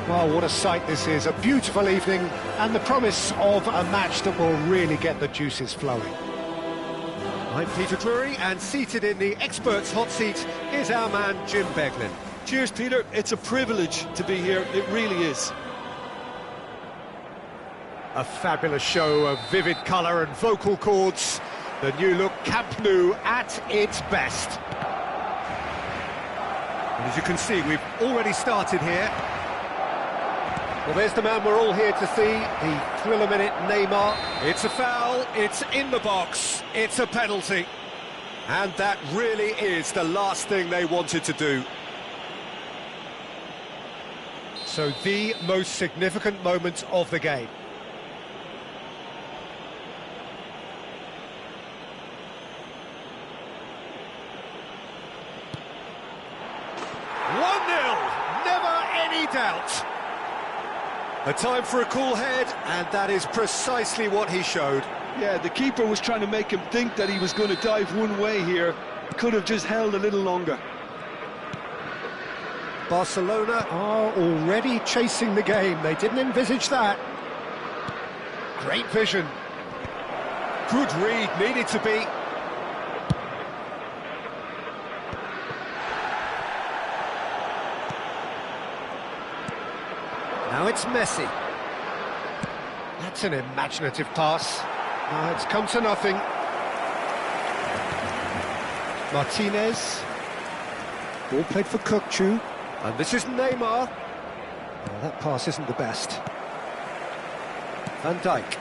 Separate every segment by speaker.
Speaker 1: Well, what a sight this is. A beautiful evening and the promise of a match that will really get the juices flowing. I'm Peter Drury, and seated in the experts' hot seat is our man Jim Beglin.
Speaker 2: Cheers, Peter. It's a privilege to be here. It really is.
Speaker 1: A fabulous show of vivid colour and vocal cords. The new look Camp Nou at its best. And as you can see, we've already started here. Well, there's the man we're all here to see, the thriller-minute Neymar. It's a foul, it's in the box, it's a penalty. And that really is the last thing they wanted to do. So the most significant moment of the game. Never any doubt. A time for a cool head, and that is precisely what he showed.
Speaker 2: Yeah, the keeper was trying to make him think that he was going to dive one way here. Could have just held a little longer.
Speaker 1: Barcelona are already chasing the game. They didn't envisage that. Great vision. Good read, needed to be. Now it's Messi. That's an imaginative pass. It's come to nothing. Martinez. Ball played for Kukçu. And this is Neymar. Well, that pass isn't the best. Van Dijk.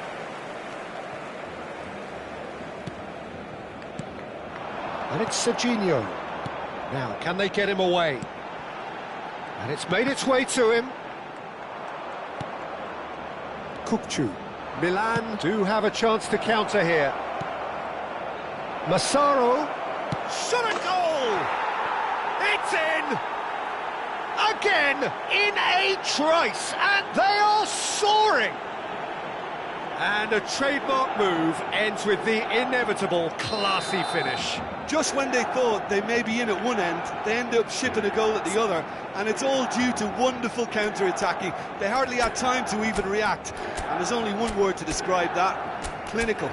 Speaker 1: And it's Serginho. Now, can they get him away? And it's made its way to him. Kukçu. Milan do have a chance to counter here. Massaro. Shot a goal! It's in! Again, in a trice, and they are soaring! And a trademark move ends with the inevitable classy finish.
Speaker 2: Just when they thought they may be in at one end, they end up shipping a goal at the other, and it's all due to wonderful counter-attacking. They hardly had time to even react, and there's only one word to describe that: clinical.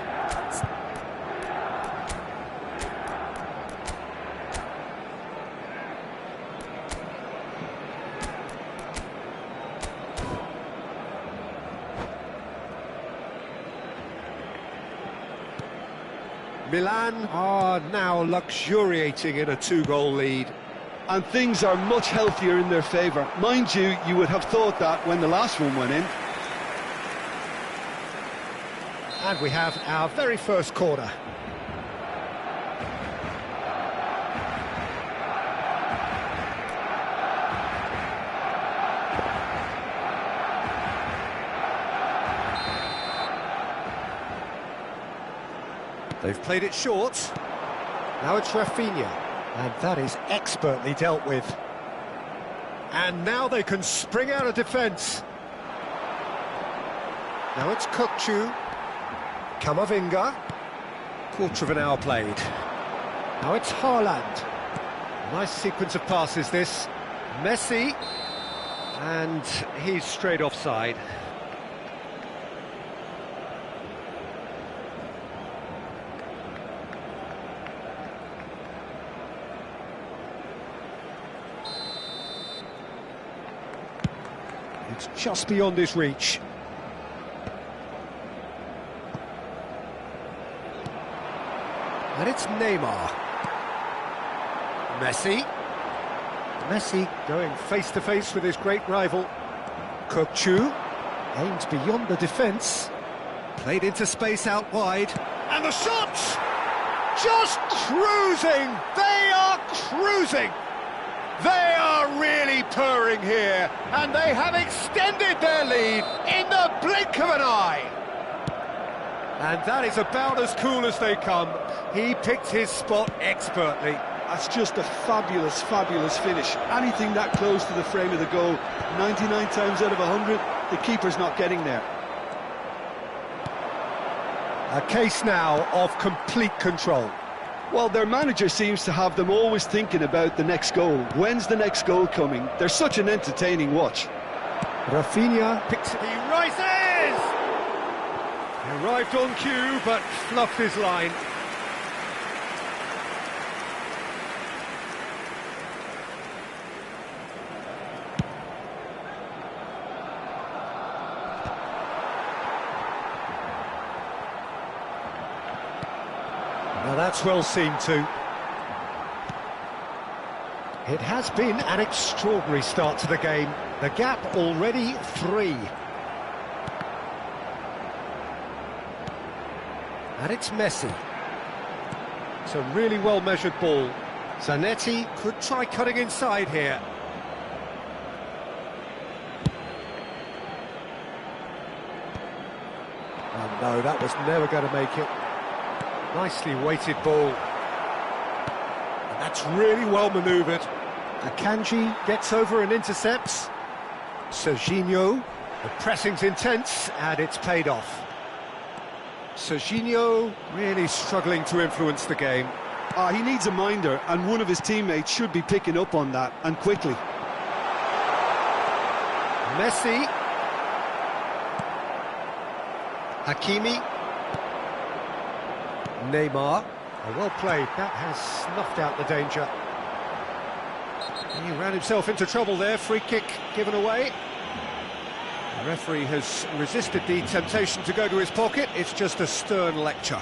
Speaker 1: Milan are now luxuriating in a two-goal lead.
Speaker 2: And things are much healthier in their favour. Mind you, you would have thought that when the last one went in.
Speaker 1: And we have our very first corner. They've played it short. Now it's Rafinha. And that is expertly dealt with. And now they can spring out of defence. Now it's Kukçu. Camavinga. Quarter of an hour played. Now it's Haaland. Nice sequence of passes this. Messi. And he's straight offside. It's just beyond his reach. And it's Neymar. Messi. Messi going face-to-face with his great rival. Kukçu aims beyond the defence. Played into space out wide. And the shots! Just cruising! They are cruising! They are really purring here, and they have extended their lead in the blink of an eye. And that is about as cool as they come. He picked his spot expertly.
Speaker 2: That's just a fabulous, fabulous finish. Anything that close to the frame of the goal, 99 times out of 100, the keeper's not getting there.
Speaker 1: A case now of complete control.
Speaker 2: Well, their manager seems to have them always thinking about the next goal. When's the next goal coming? They're such an entertaining watch.
Speaker 1: Rafinha picks it. He rises! He arrived on cue, but fluffed his line. Now that's well seen too. It has been an extraordinary start to the game. The gap already 3. And it's Messi. It's a really well-measured ball. Zanetti could try cutting inside here. Oh no, that was never going to make it. Nicely weighted ball. And that's really well manoeuvred. Akanji gets over and intercepts. Serginho, the pressing's intense and it's paid off. Serginho really struggling to influence the game.
Speaker 2: He needs a minder, and one of his teammates should be picking up on that, and quickly.
Speaker 1: Messi. Hakimi. Neymar. Oh, well played. That has snuffed out the danger. He ran himself into trouble there. Free kick given away. The referee has resisted the temptation to go to his pocket. It's just a stern lecture.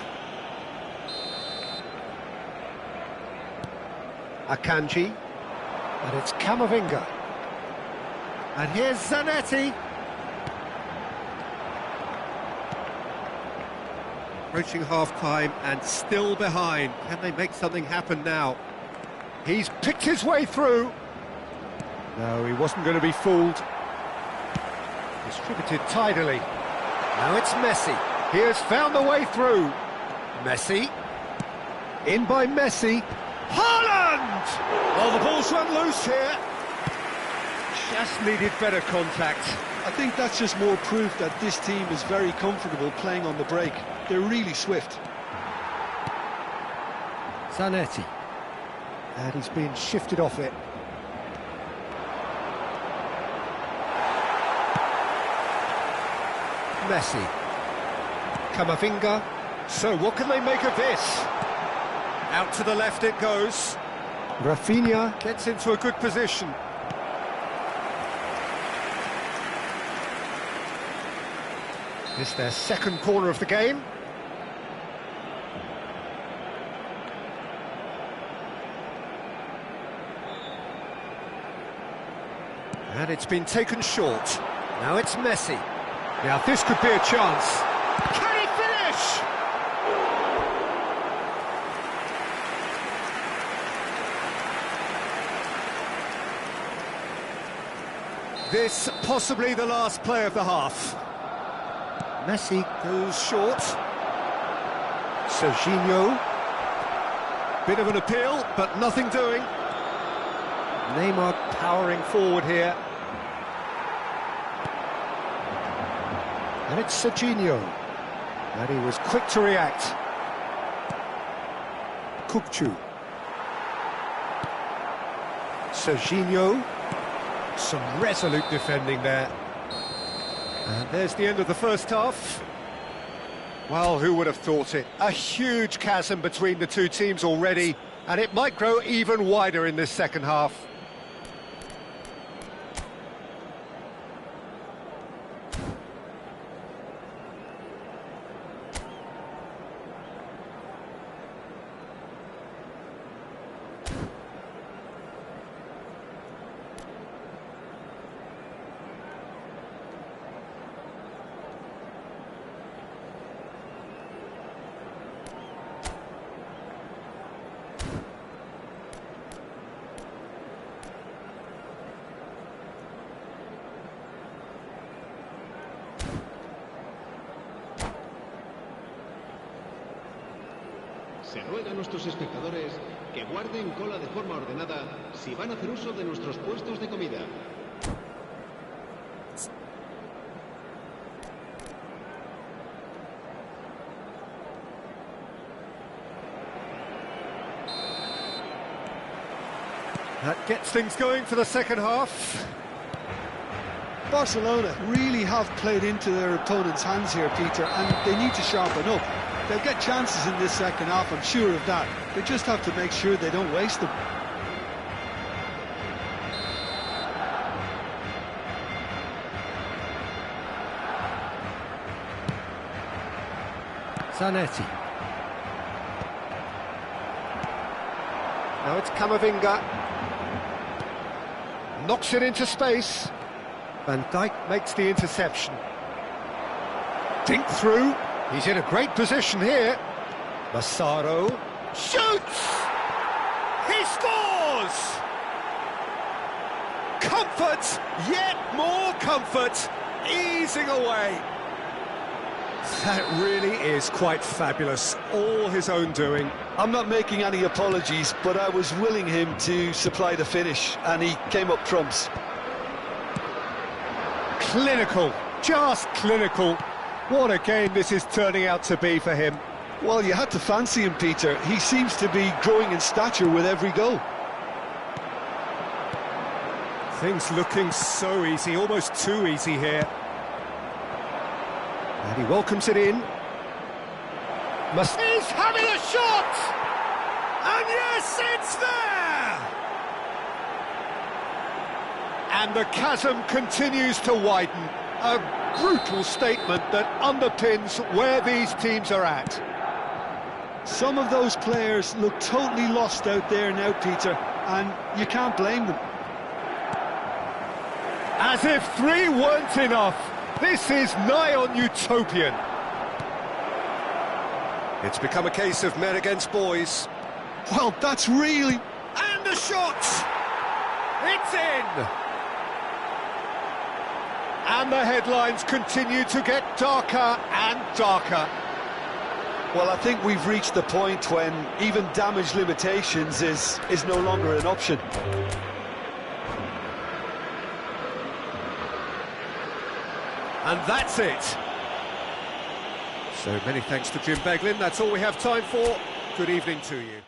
Speaker 1: Akanji. And it's Camavinga. And here's Zanetti. Approaching half-time and still behind. Can they make something happen now? He's picked his way through. No, he wasn't going to be fooled. Distributed tidily. Now it's Messi. He has found the way through. Messi. In by Messi. Haaland! Oh, the ball's run loose here. Just needed better contact.
Speaker 2: I think that's just more proof that this team is very comfortable playing on the break. They're really swift.
Speaker 1: Zanetti. And he's been shifted off it. Messi. Camavinga. So what can they make of this? Out to the left it goes. Rafinha gets into a good position. It's their second corner of the game. And it's been taken short. Now it's Messi. Now this could be a chance. Can he finish? This possibly the last play of the half. Messi goes short. Serginho. Bit of an appeal, but nothing doing. Neymar powering forward here. And it's Serginho. And he was quick to react. Kukçu. Serginho. Some resolute defending there. And there's the end of the first half. Well, who would have thought it? A huge chasm between the two teams already, and it might grow even wider in this second half.
Speaker 3: Se ruega a nuestros espectadores que guarden cola de forma ordenada si van a hacer uso de nuestros puestos de comida.
Speaker 1: That gets things going for the second half.
Speaker 2: Barcelona really have played into their opponent's hands here, Peter, and they need to sharpen up. They'll get chances in this second half, I'm sure of that. They just have to make sure they don't waste them.
Speaker 1: Zanetti. Now it's Camavinga. Knocks it into space. Van Dijk makes the interception. Dink through. He's in a great position here. Massaro shoots! He scores! Comfort, yet more comfort, easing away. That really is quite fabulous, all his own doing.
Speaker 2: I'm not making any apologies, but I was willing him to supply the finish, and he came up trumps.
Speaker 1: Clinical, just clinical. What a game this is turning out to be for him.
Speaker 2: Well, you had to fancy him, Peter. He seems to be growing in stature with every goal.
Speaker 1: Things looking so easy, almost too easy here. And he welcomes it in. He's having a shot! And yes, it's there! And the chasm continues to widen. A brutal statement that underpins where these teams are at.
Speaker 2: Some of those players look totally lost out there now, Peter, and you can't blame them.
Speaker 1: As if 3 weren't enough, this is nigh on utopian. It's become a case of men against boys.
Speaker 2: Well, that's really...
Speaker 1: And the shot! It's in! And the headlines continue to get darker and darker.
Speaker 2: Well, I think we've reached the point when even damage limitations is no longer an option.
Speaker 1: And that's it. So many thanks to Jim Beglin. That's all we have time for. Good evening to you.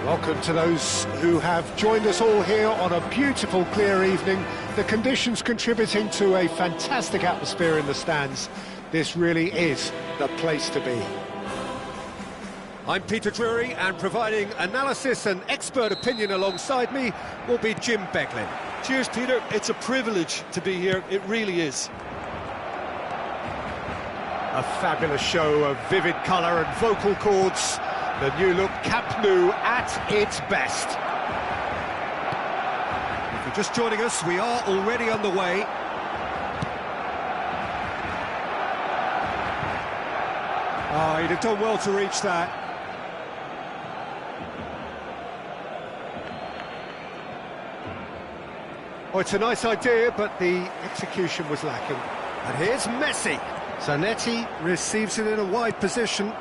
Speaker 1: Welcome to those who have joined us all here on a beautiful, clear evening. The conditions contributing to a fantastic atmosphere in the stands. This really is the place to be. I'm Peter Drury, and providing analysis and expert opinion alongside me will be Jim Beglin.
Speaker 2: Cheers, Peter. It's a privilege to be here. It really is.
Speaker 1: A fabulous show of vivid colour and vocal cords. The new look Camp Nou at its best. If you're just joining us, we are already on the way. Oh, he'd have done well to reach that. Oh, it's a nice idea, but the execution was lacking. And here's Messi. Zanetti receives it in a wide position.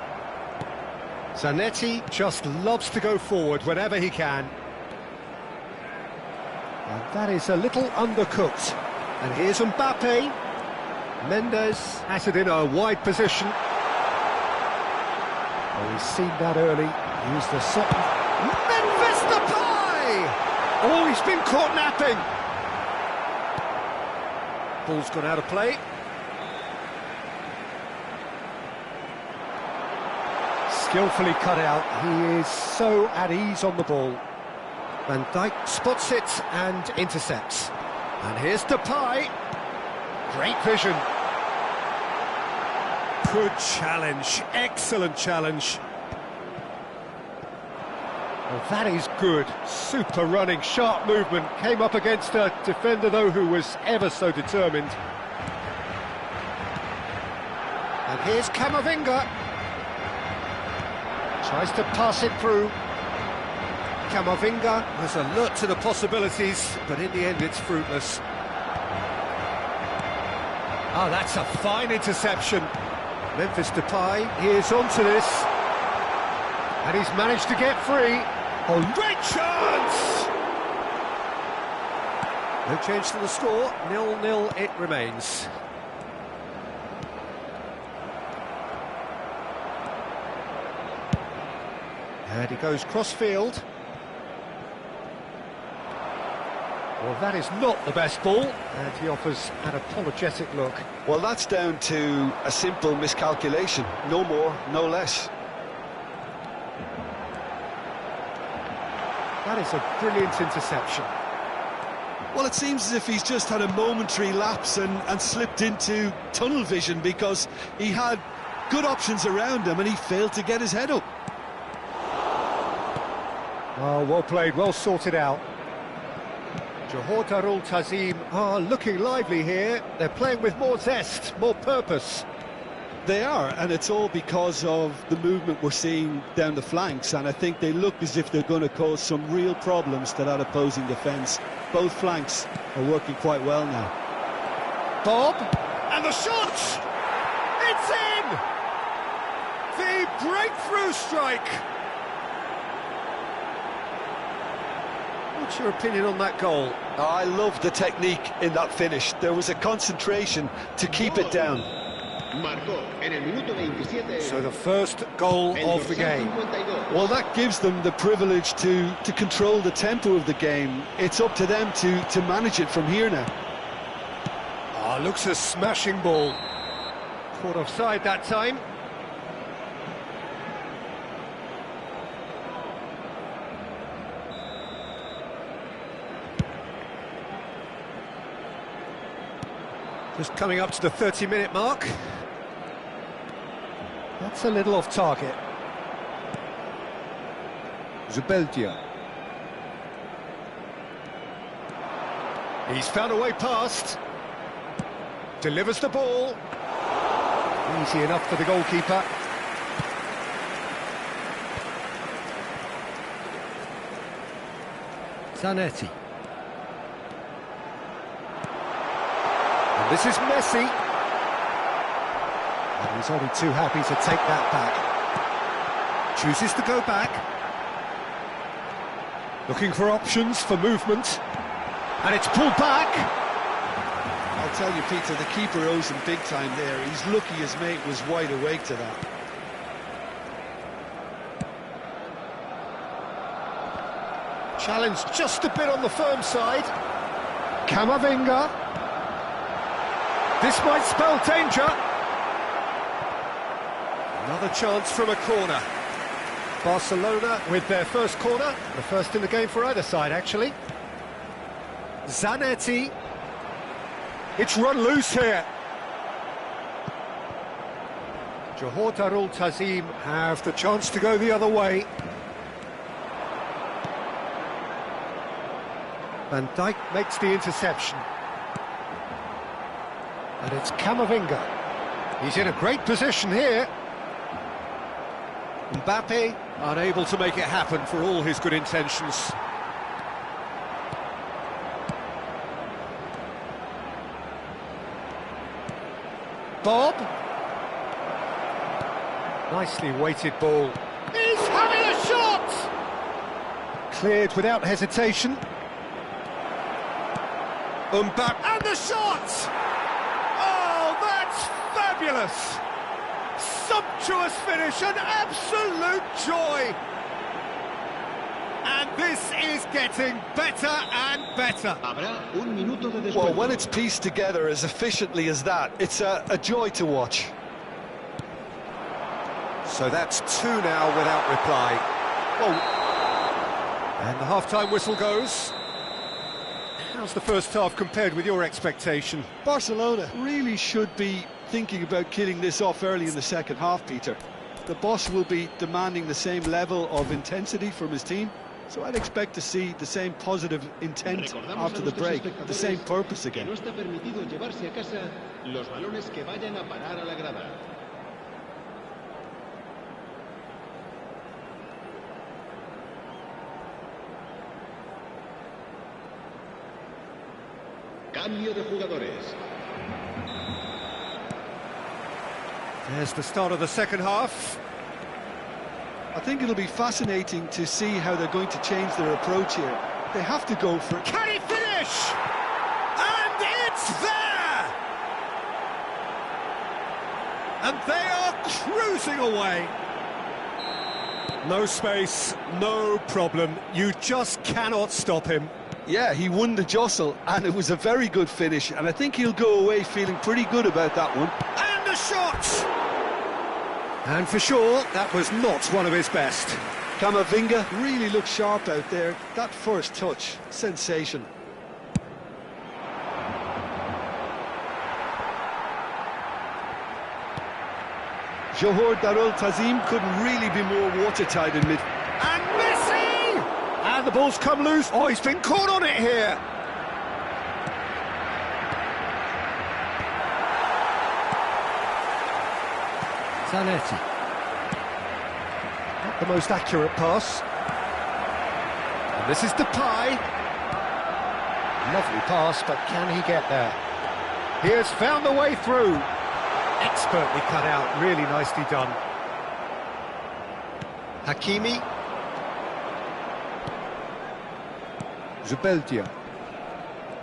Speaker 1: Zanetti just loves to go forward whenever he can. And that is a little undercooked. And here's Mbappe. Mendes has it in a wide position. Oh, he's seen that early. Use the second. Memphis Depay! Oh, he's been caught napping. Ball's gone out of play. Skillfully cut out. He is so at ease on the ball. Van Dijk spots it and intercepts. And here's Depay. Great vision. Good challenge. Excellent challenge. Well, that is good. Super running, sharp movement. Came up against a defender, though, who was ever so determined. And here's Camavinga. Tries to pass it through. Camavinga was alert to the possibilities, but in the end it's fruitless. Oh, that's a fine interception. Memphis Depay is onto this. And he's managed to get free. Oh, great chance! No change to the score, 0-0 it remains. And he goes cross-field. Well, that is not the best ball, and he offers an apologetic look.
Speaker 2: Well, that's down to a simple miscalculation. No more, no less.
Speaker 1: That is a brilliant interception.
Speaker 2: Well, it seems as if he's just had a momentary lapse and slipped into tunnel vision, because he had good options around him and he failed to get his head up.
Speaker 1: Oh, well played, well sorted out. Johor Darul Tazim are looking lively here. They're playing with more zest, more purpose.
Speaker 2: They are, and it's all because of the movement we're seeing down the flanks, and I think they look as if they're going to cause some real problems to that opposing defence. Both flanks are working quite well now.
Speaker 1: Bob, and the shot! It's in! The breakthrough strike! What's your opinion on that goal?
Speaker 2: I love the technique in that finish. There was a concentration to keep it down.
Speaker 1: So the first goal of the game.
Speaker 2: Well, that gives them the privilege to control the tempo of the game. It's up to them to manage it from here now.
Speaker 1: Ah, looks a smashing ball. Caught offside that time. Just coming up to the 30-minute mark. That's a little off target. Zubeldia. He's found a way past. Delivers the ball. Easy enough for the goalkeeper. Zanetti. And this is Messi. And he's only too happy to take that back. Chooses to go back. Looking for options for movement. And it's pulled back.
Speaker 2: I'll tell you, Peter, the keeper owes him big time there. He's lucky his mate was wide awake to that.
Speaker 1: Challenged just a bit on the firm side. Camavinga. This might spell danger. Another chance from a corner. Barcelona with their first corner, the first in the game for either side, actually. Zanetti. It's run loose here. YRPOWERTA have the chance to go the other way. Van Dijk makes the interception. And it's Camavinga. He's in a great position here. Mbappe unable to make it happen for all his good intentions. Bob. Nicely weighted ball. He's having a shot! Cleared without hesitation. Mbappe, and the shot! Oh, that's fabulous! Sumptuous finish, an absolute joy! And this is getting better and better.
Speaker 2: Well, when it's pieced together as efficiently as that, it's a joy to watch.
Speaker 1: So that's 2 now without reply. Oh. And the half-time whistle goes. How's the first half compared with your expectation?
Speaker 2: Barcelona really should be thinking about killing this off early in the second half, Peter. The boss will be demanding the same level of intensity from his team, so I'd expect to see the same positive intent after the break, the same purpose again.
Speaker 3: Cambio de jugadores.
Speaker 1: There's the start of the second half.
Speaker 2: I think it'll be fascinating to see how they're going to change their approach here. They have to go for it.
Speaker 1: Can he finish? And it's there! And they are cruising away. No space, no problem. You just cannot stop him.
Speaker 2: Yeah, he won the jostle, and it was a very good finish, and I think he'll go away feeling pretty good about that one.
Speaker 1: And a shot! And for sure, that was not one of his best.
Speaker 2: Camavinga really looked sharp out there. That first touch, sensation. YRPOWERTA couldn't really be more watertight in mid.
Speaker 1: And Messi! And the ball's come loose. Oh, he's been caught on it here. Zanetti. Not the most accurate pass. And this is Depay. Lovely pass, but can he get there? He has found the way through. Expertly cut out, really nicely done. Hakimi. Zubeldia.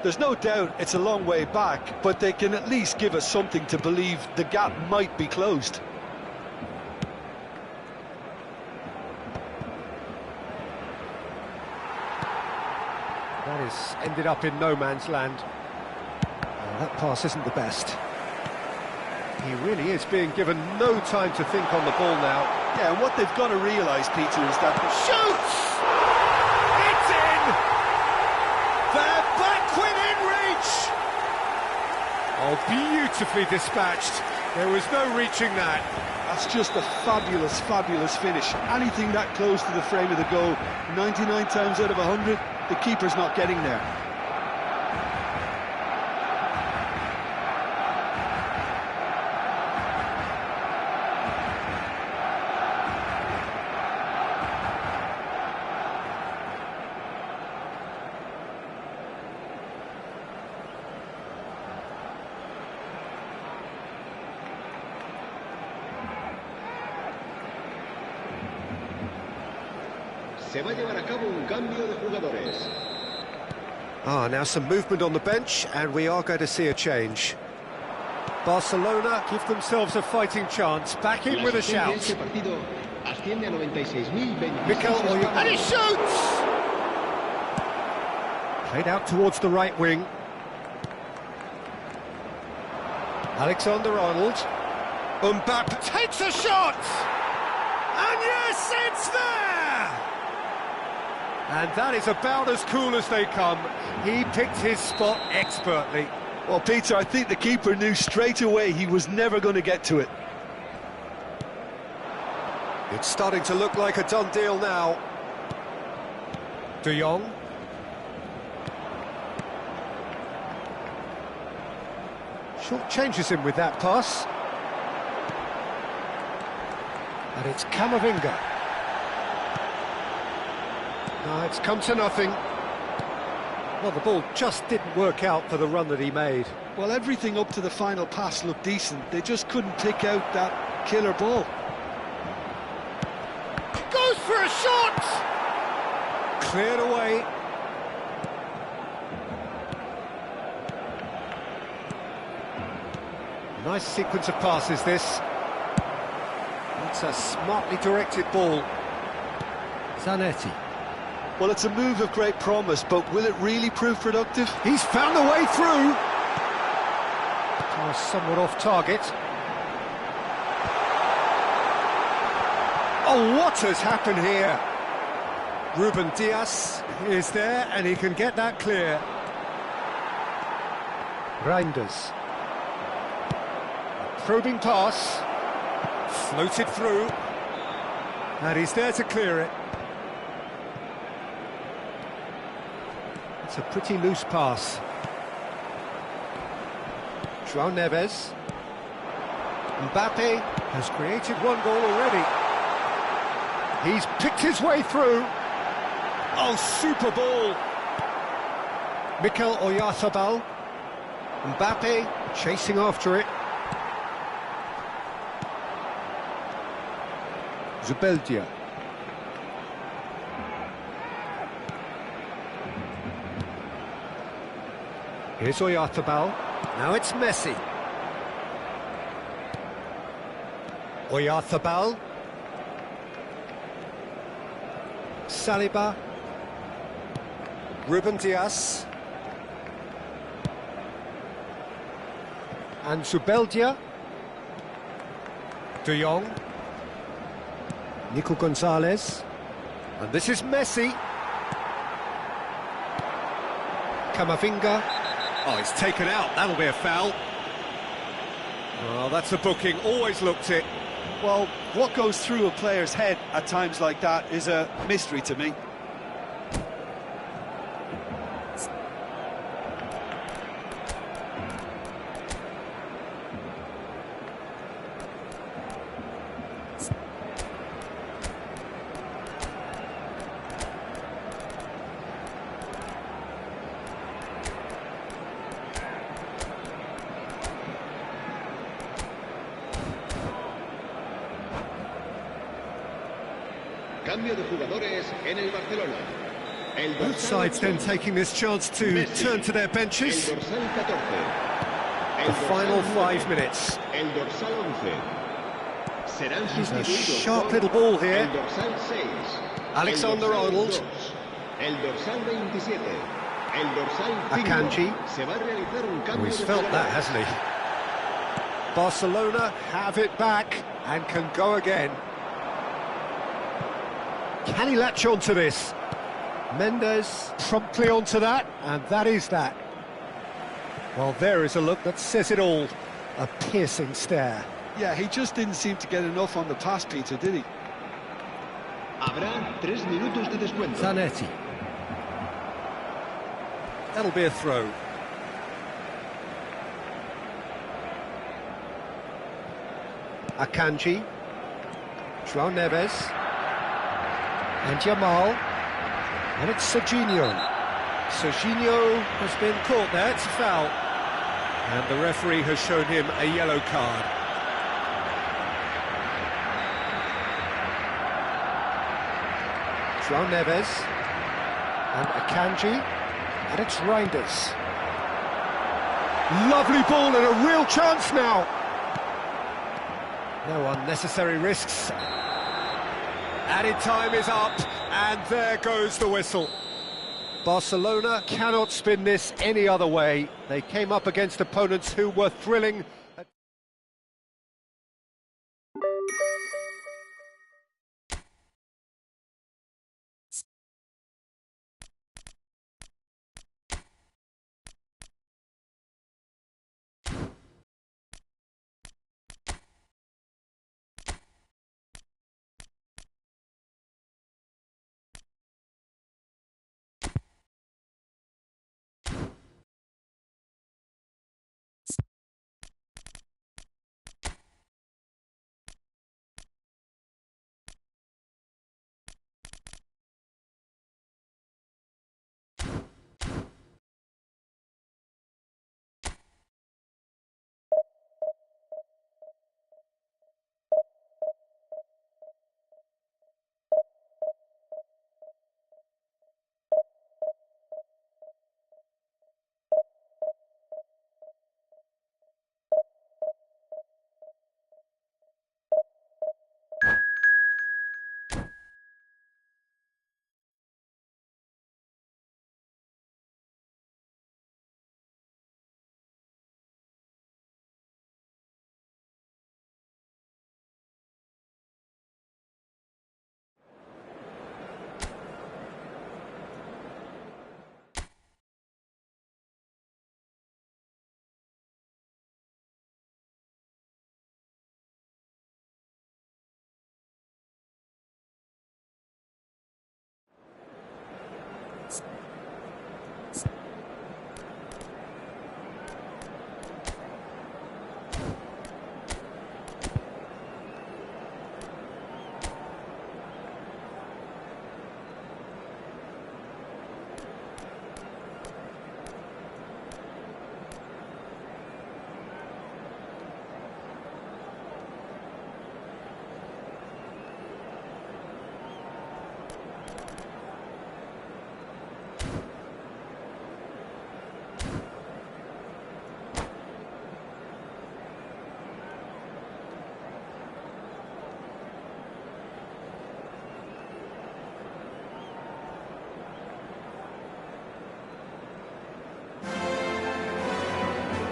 Speaker 2: There's no doubt it's a long way back, but they can at least give us something to believe the gap might be closed.
Speaker 1: That is ended up in no man's land. That pass isn't the best. He really is being given no time to think on the ball now.
Speaker 2: Yeah, and what they've got to realise, Peter, is that...
Speaker 1: Shoots! It's in! They're back within reach! Oh, beautifully dispatched. There was no reaching that.
Speaker 2: That's just a fabulous, fabulous finish. Anything that close to the frame of the goal, 99 times out of 100, the keeper's not getting there.
Speaker 3: Se va a llevar a cabo un cambio de jugadores.
Speaker 1: Now some movement on the bench, and we are going to see a change. Barcelona give themselves a fighting chance, back in with a shout.
Speaker 3: Asciende a 96.026.
Speaker 1: And he shoots! Played out towards the right wing. Alexander-Arnold. Mbappe takes a shot! And yes, it's there! And that is about as cool as they come. He picked his spot expertly.
Speaker 2: Well, Peter, I think the keeper knew straight away he was never going to get to it.
Speaker 1: It's starting to look like a done deal now. De Jong. Short changes him with that pass. And it's Camavinga. No, it's come to nothing. Well, the ball just didn't work out for the run that he made.
Speaker 2: Well, everything up to the final pass looked decent. They just couldn't pick out that killer ball.
Speaker 1: Goes for a shot! Cleared away. Nice sequence of passes, this. It's a smartly directed ball. Zanetti.
Speaker 2: Well, it's a move of great promise, but will it really prove productive?
Speaker 1: He's found a way through. Somewhat off target. Oh, what has happened here? Ruben Dias is there, and he can get that clear. Reinders. Probing pass. Floated through. And he's there to clear it. It's a pretty loose pass. João Neves. Mbappe has created one goal already. He's picked his way through. Oh, super ball. Mikel Oyarzabal. Mbappe chasing after it. Zubeldia. Here's Oyarzabal. Now it's Messi. Oyarzabal. Saliba. Ruben Dias. And Zubeldia. De Jong. Nico Gonzalez. And this is Messi. Camavinga. Oh, it's taken out. That'll be a foul. Well, that's a booking. Always looked it.
Speaker 2: Well, what goes through a player's head at times like that is a mystery to me.
Speaker 3: Cambio de jugadores en el Barcelona.
Speaker 1: Both sides then taking this chance to turn to their benches.
Speaker 3: El dorsal 14.
Speaker 1: The final 5 minutes.
Speaker 3: El dorsal 11. Serán
Speaker 1: He's a
Speaker 3: sustituidos
Speaker 1: sharp
Speaker 3: por
Speaker 1: little ball here.
Speaker 3: El dorsal 6.
Speaker 1: Alexander-Arnold.
Speaker 3: El dorsal 27. El dorsal 5.
Speaker 1: Akanji.
Speaker 3: Se va a realizar un cambio
Speaker 1: He's
Speaker 3: de
Speaker 1: felt that,
Speaker 3: jugadores.
Speaker 1: hasn't he? Barcelona have it back and can go again. Can he latch on to this? Mendes promptly onto that, and that is that. Well, there is a look that says it all. A piercing stare.
Speaker 2: Yeah, he just didn't seem to get enough on the pass, Peter, did he?
Speaker 3: Habrá 3 minutos de descuento.
Speaker 1: Zanetti. That'll be a throw. Akanji. João Neves. And Jamal. And it's Serginho. Serginho has been caught there, it's a foul. And the referee has shown him a yellow card. João Neves. And Akanji. And it's Reinders. Lovely ball and a real chance now. No unnecessary risks. Added time is up, and there goes the whistle. Barcelona cannot spin this any other way. They came up against opponents who were thrilling.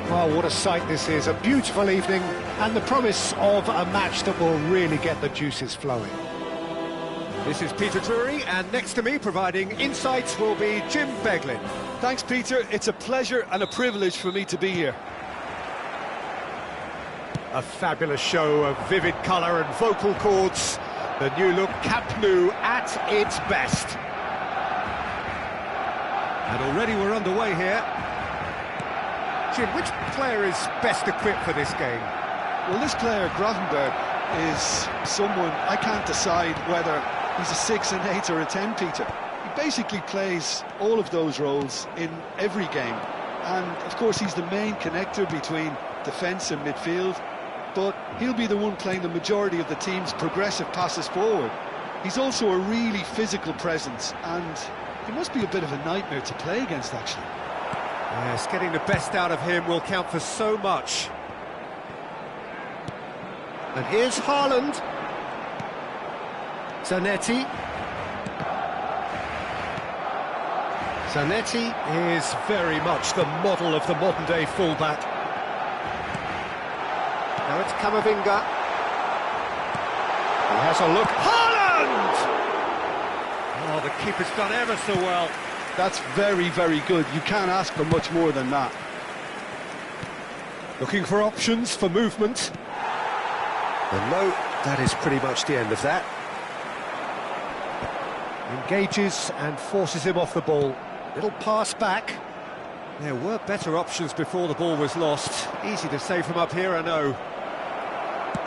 Speaker 1: Oh, what a sight this is, a beautiful evening and the promise of a match that will really get the juices flowing. This is Peter Drury, and next to me providing insights will be Jim Beglin.
Speaker 2: Thanks, Peter. It's a pleasure and a privilege for me to be here.
Speaker 1: A fabulous show of vivid colour and vocal cords. The new look Camp Nou at its best. And already we're underway here. Jim, which player is best equipped for this game?
Speaker 2: Well, this player, Grafenberg, is someone I can't decide whether he's a 6, an 8 or a 10, Peter. He basically plays all of those roles in every game. And, of course, he's the main connector between defence and midfield. But he'll be the one playing the majority of the team's progressive passes forward. He's also a really physical presence, and he must be a bit of a nightmare to play against, actually.
Speaker 1: Yes, getting the best out of him will count for so much. And here's Haaland. Zanetti. Zanetti is very much the model of the modern-day fullback. Now it's Camavinga. He has a look. Haaland! Oh, the keeper's done ever so well.
Speaker 2: That's very, very good. You can't ask for much more than that.
Speaker 1: Looking for options for movement. And no, that is pretty much the end of that. Engages and forces him off the ball. Little pass back. There were better options before the ball was lost. Easy to say from up here, I know.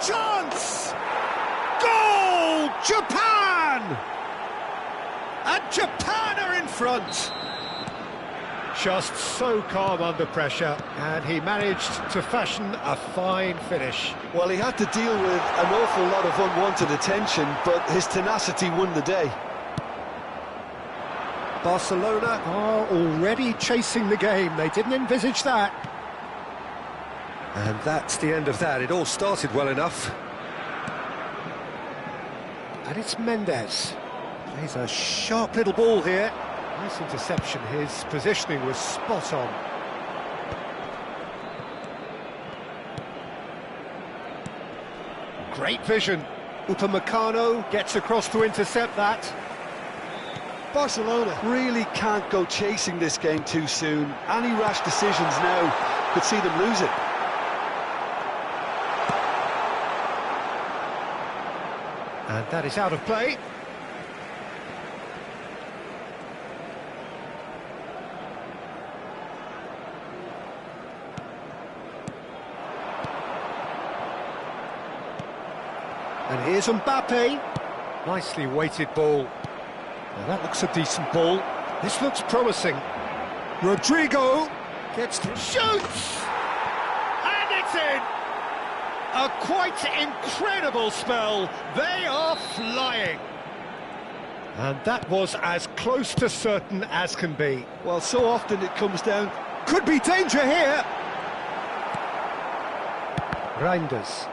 Speaker 1: Chance! Goal! Japan! And Japan are in front. Just so calm under pressure, and he managed to fashion a fine finish.
Speaker 2: Well, he had to deal with an awful lot of unwanted attention, but his tenacity won the day.
Speaker 1: Barcelona are already chasing the game. They didn't envisage that. And that's the end of that. It all started well enough. And it's Mendes. Plays a sharp little ball here. Nice interception, his positioning was spot on. Great vision. Upamecano gets across to intercept that.
Speaker 2: Barcelona really can't go chasing this game too soon. Any rash decisions now could see them lose it.
Speaker 1: And that is out of play. And here's Mbappe. Nicely weighted ball. Well, that looks a decent ball. This looks promising. Rodrigo gets to shoots! And it's in! A quite incredible spell. They are flying. And that was as close to certain as can be.
Speaker 2: Well, so often it comes down...
Speaker 1: Could be danger here! Reinders.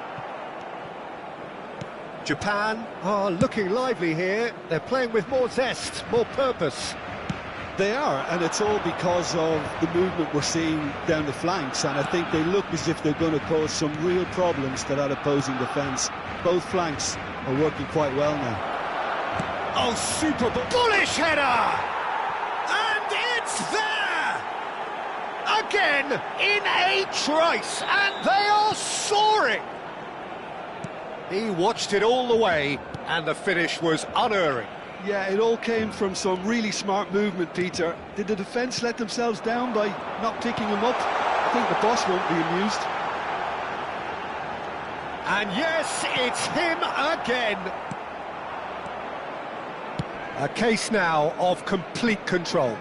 Speaker 1: Japan are looking lively here. They're playing with more zest, more purpose.
Speaker 2: They are, and it's all because of the movement we're seeing down the flanks, and I think they look as if they're going to cause some real problems to that opposing defence. Both flanks are working quite well now.
Speaker 1: Oh, super bullish header! And it's there! Again, in a trice, and they are soaring! He watched it all the way, and the finish was unerring.
Speaker 2: Yeah, it all came from some really smart movement, Peter. Did the defence let themselves down by not picking him up? I think the boss won't be amused.
Speaker 1: And yes, it's him again. A case now of complete control.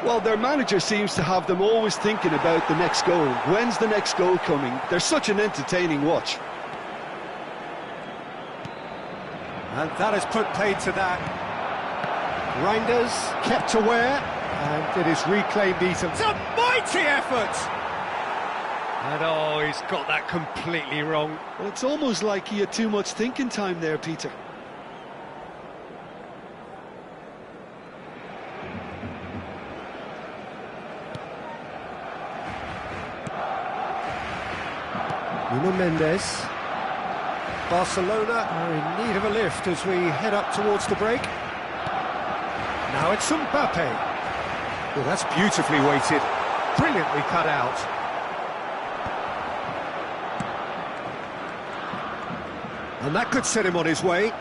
Speaker 2: Well, their manager seems to have them always thinking about the next goal. When's the next goal coming? They're such an entertaining watch.
Speaker 1: And that has put paid to that. Reinders kept aware, and it is reclaimed Eaton. It's a mighty effort! And oh, he's got that completely wrong.
Speaker 2: Well, it's almost like he had too much thinking time there, Peter.
Speaker 1: Nuno Mendes. Barcelona are in need of a lift as we head up towards the break. Now it's Mbappe. Well, that's beautifully weighted, brilliantly cut out. And that could set him on his way.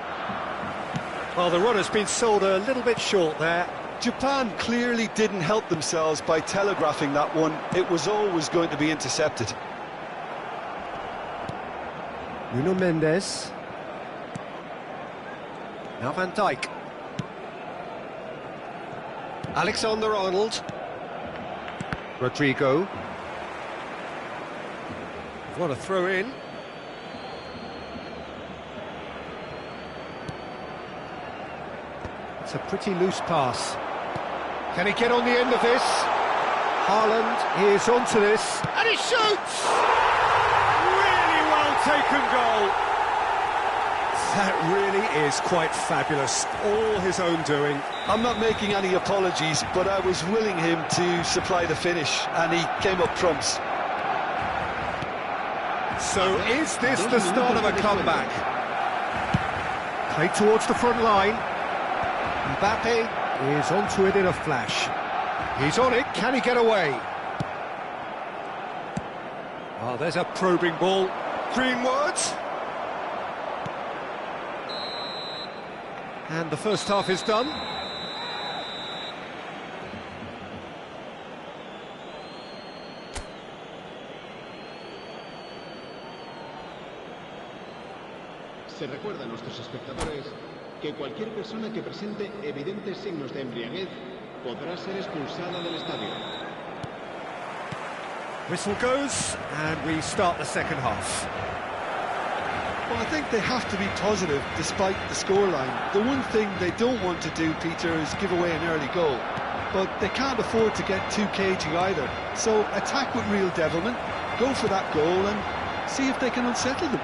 Speaker 1: Well, the runner's been sold a little bit short there.
Speaker 2: Japan clearly didn't help themselves by telegraphing that one. It was always going to be intercepted.
Speaker 1: Nuno Mendes. Now Van Dijk. Alexander-Arnold. Rodrigo. What a throw in. It's a pretty loose pass. Can he get on the end of this? Haaland is onto this, and he shoots! Really well taken goal. That really is quite fabulous. All his own doing.
Speaker 2: I'm not making any apologies, but I was willing him to supply the finish, and he came up trumps.
Speaker 1: So is this the start of a comeback? Played towards the front line. Mbappe is onto it in a flash. He's on it, can he get away? Oh, there's a probing ball. Greenwood. And the first half is done.
Speaker 3: Se recuerda a nuestros espectadores que cualquier persona que presente evidentes signos de embriaguez podrá ser expulsada del estadio.
Speaker 1: Whistle goes, and we start the second half.
Speaker 2: Well, I think they have to be positive despite the scoreline. The one thing they don't want to do, Peter, is give away an early goal. But they can't afford to get too cagey either. So attack with real devilment, go for that goal and see if they can unsettle them.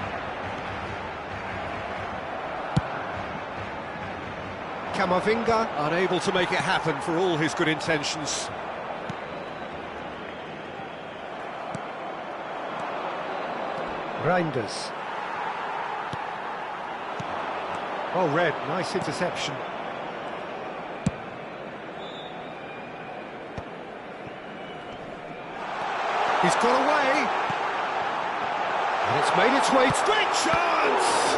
Speaker 1: Camavinga, unable to make it happen for all his good intentions. Reinders. Oh, Red, nice interception. He's got away. And it's made its way. Great chance!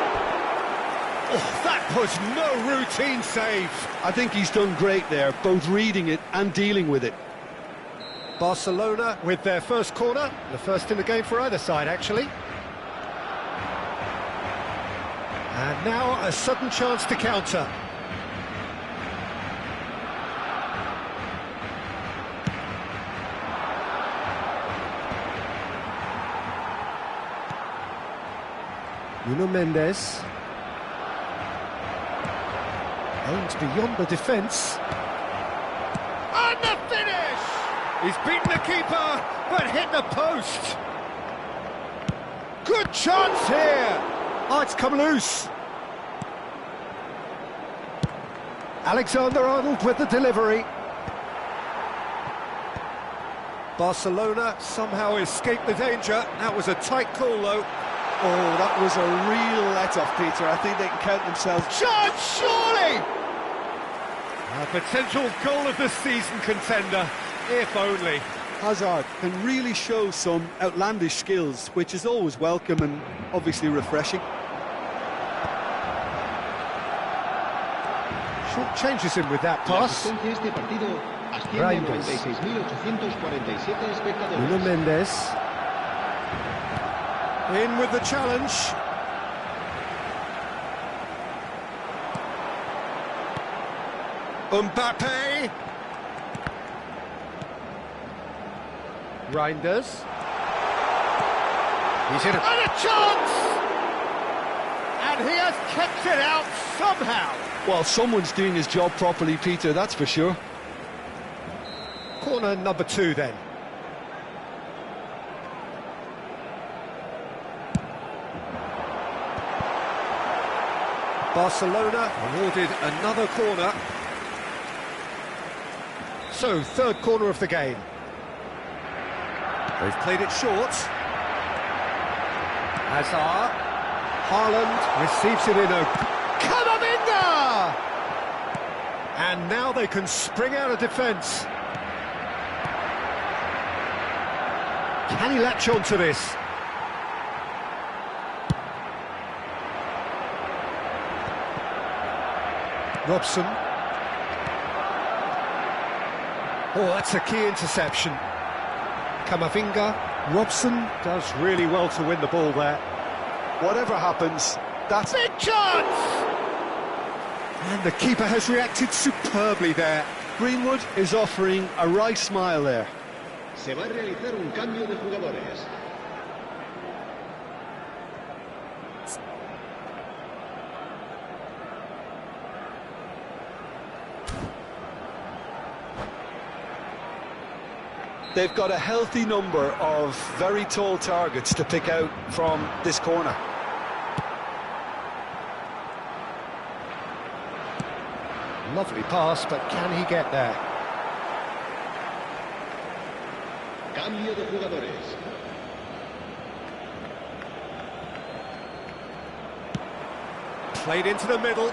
Speaker 1: Oh, that was no routine save.
Speaker 2: I think he's done great there, both reading it and dealing with it.
Speaker 1: Barcelona with their first corner, the first in the game for either side, actually. And now a sudden chance to counter. Nuno Mendes. Aims beyond the defence. And the finish! He's beaten the keeper, but hit the post. Good chance here! Oh, it's come loose. Alexander-Arnold with the delivery. Barcelona somehow escaped the danger. That was a tight call, though.
Speaker 2: Oh, that was a real let-off, Peter. I think they can count themselves.
Speaker 1: Chance, surely! A potential goal of the season contender, if only.
Speaker 2: Hazard can really show some outlandish skills, which is always welcome and obviously refreshing.
Speaker 1: Short changes him with that pass. Reinders. Nuno Mendes. In with the challenge. Mbappe. Reinders. He's in and a chance! And he has kept it out somehow.
Speaker 2: Well, someone's doing his job properly, Peter, that's for sure.
Speaker 1: Corner number 2 then. Barcelona awarded another corner. So, third corner of the game. They've played it short. Hazard. Haaland receives it in a... Camavinga! And now they can spring out of defence. Can he latch on to this? Robson. Oh, that's a key interception. Camavinga. Robson does really well to win the ball there.
Speaker 2: Whatever happens, that's...
Speaker 1: Big chance! And the keeper has reacted superbly there.
Speaker 2: Greenwood is offering a wry smile there.
Speaker 3: Se va a realizar un cambio de jugadores.
Speaker 2: They've got a healthy number of very tall targets to pick out from this corner.
Speaker 1: Lovely pass, but can he get there?
Speaker 3: Cambio de jugadores.
Speaker 1: Played into the middle.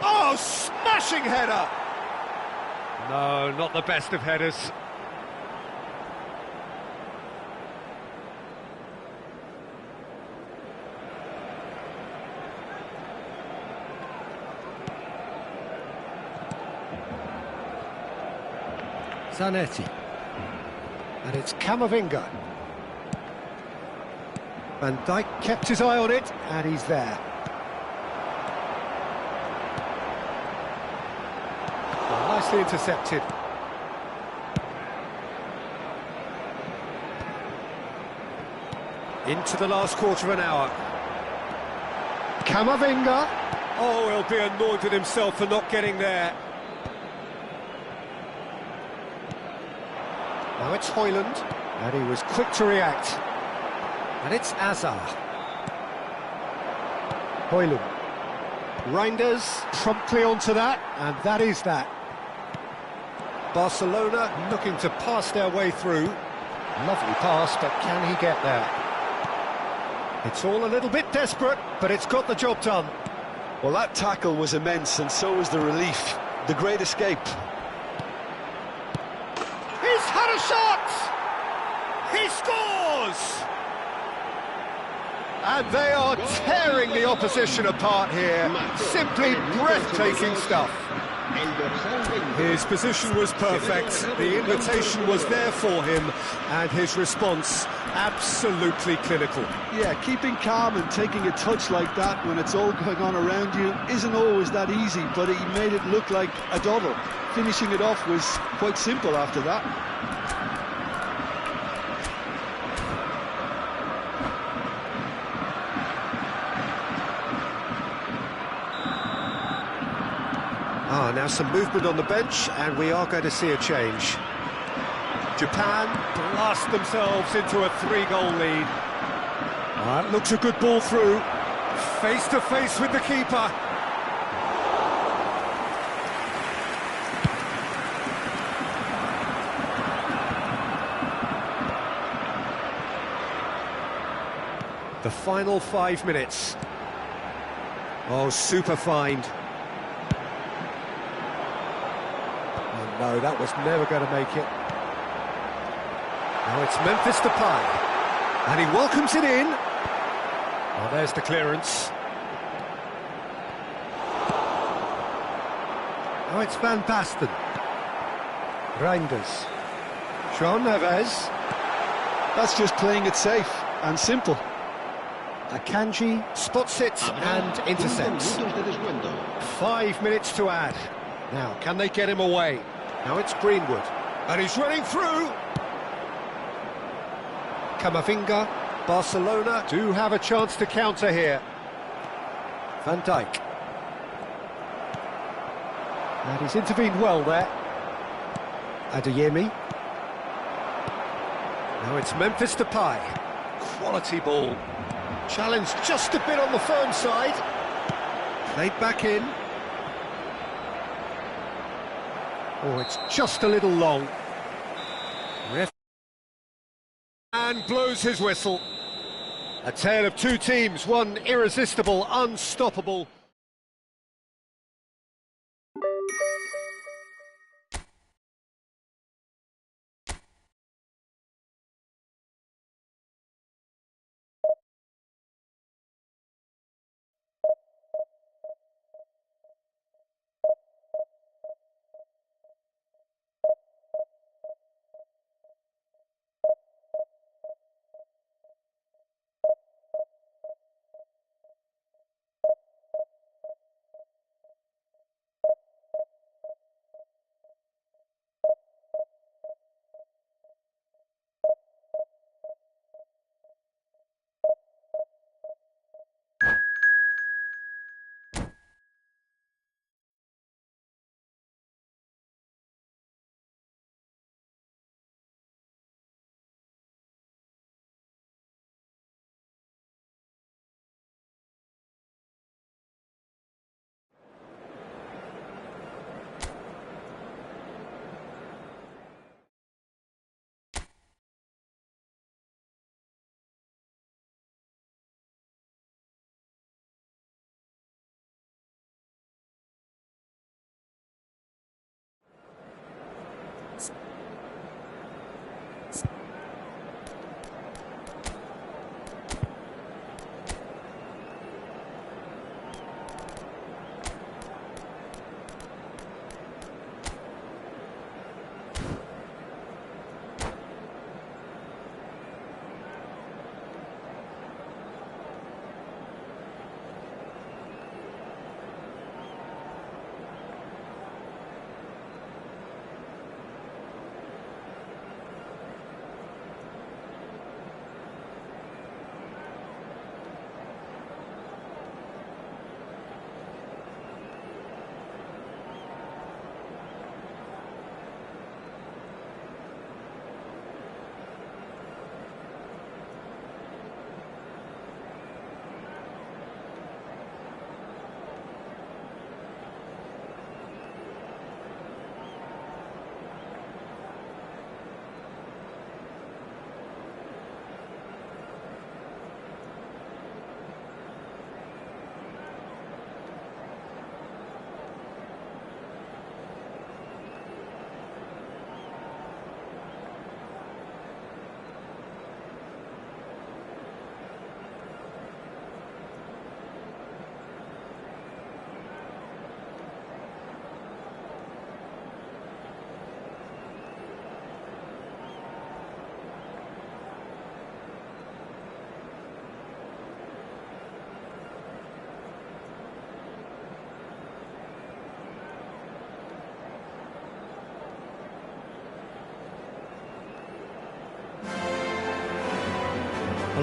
Speaker 1: Oh, smashing header! No, not the best of headers. Zanetti. And it's Camavinga. Van Dijk kept his eye on it, and he's there. Well, nicely intercepted. Into the last quarter of an hour. Camavinga. Oh, he'll be annoyed with himself for not getting there. Now it's Højlund, and he was quick to react. And it's Hazard. Højlund. Reinders promptly onto that, and that is that. Barcelona looking to pass their way through. Lovely pass, but can he get there? It's all a little bit desperate, but it's got the job done.
Speaker 2: Well, that tackle was immense, and so was the relief. The great escape.
Speaker 1: He's had a shot! He scores! And they are tearing the opposition apart here. Simply breathtaking stuff. His position was perfect, the invitation was there for him, and his response absolutely clinical.
Speaker 2: Yeah, keeping calm and taking a touch like that when it's all going on around you isn't always that easy, but he made it look like a doddle. Finishing it off was quite simple after that.
Speaker 1: Now some movement on the bench, and we are going to see a change. Japan blast themselves into a 3-goal lead. That looks a good ball through. Face to face with the keeper. The final 5 minutes. Oh, super find. No, that was never going to make it. Now it's Memphis Depay, and he welcomes it in. Oh, there's the clearance. Now it's Van Basten. Reinders. João Neves.
Speaker 2: That's just playing it safe and simple.
Speaker 1: Akanji spots it and intercepts. 5 minutes to add. Now, can they get him away? Now it's Greenwood, and he's running through. Camavinga, Barcelona do have a chance to counter here. Van Dijk. And he's intervened well there. Adeyemi. Now it's Memphis Depay. Quality ball. Challenge just a bit on the firm side. Played back in. Oh, it's just a little long. Ref and blows his whistle. A tale of two teams, one irresistible, unstoppable.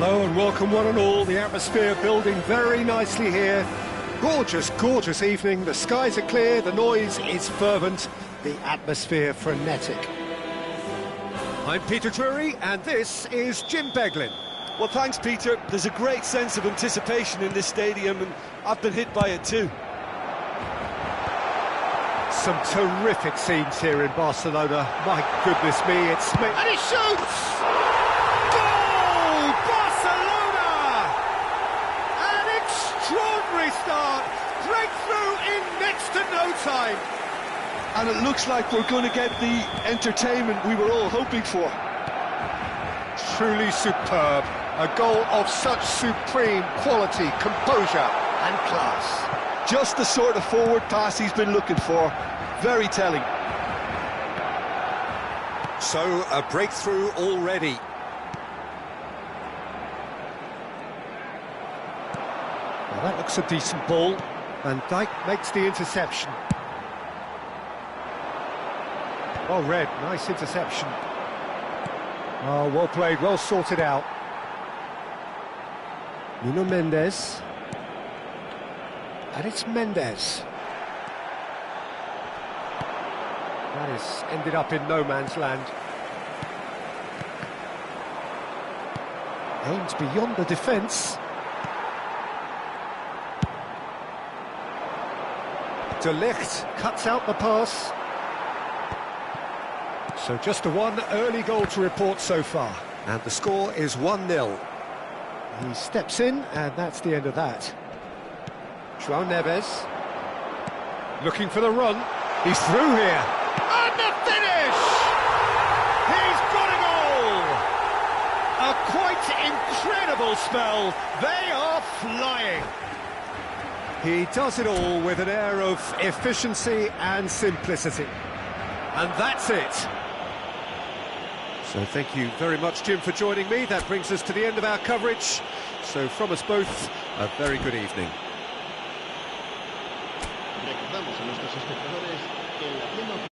Speaker 1: Hello and welcome one and all. The atmosphere building very nicely here. Gorgeous, gorgeous evening. The skies are clear, the noise is fervent, the atmosphere frenetic. I'm Peter Drury and this is Jim Beglin.
Speaker 2: Well, thanks, Peter. There's a great sense of anticipation in this stadium, and I've been hit by it too.
Speaker 1: Some terrific scenes here in Barcelona. My goodness me, it's... And he shoots! Goal! Barcelona! An extraordinary start. Breakthrough in next to no time.
Speaker 2: And it looks like we're going to get the entertainment we were all hoping for.
Speaker 1: Truly superb. A goal of such supreme quality, composure and class.
Speaker 2: Just the sort of forward pass he's been looking for. Very telling.
Speaker 1: So, a breakthrough already. Well, that looks a decent ball. Van Dijk makes the interception. Oh, Red, nice interception. Oh, well played, well sorted out. Nuno Mendes. And it's Mendes. That has ended up in no man's land. Aims beyond the defence. De Ligt cuts out the pass. So just the one early goal to report so far. And the score is 1-0. He steps in, and that's the end of that. João Neves. Looking for the run. He's through here. And the finish! He's got a goal! A quite incredible spell. They are flying. He does it all with an air of efficiency and simplicity. And that's it. So thank you very much, Jim, for joining me. That brings us to the end of our coverage. So from us both, a very good evening.
Speaker 3: Recordamos a nuestros espectadores que en la tienda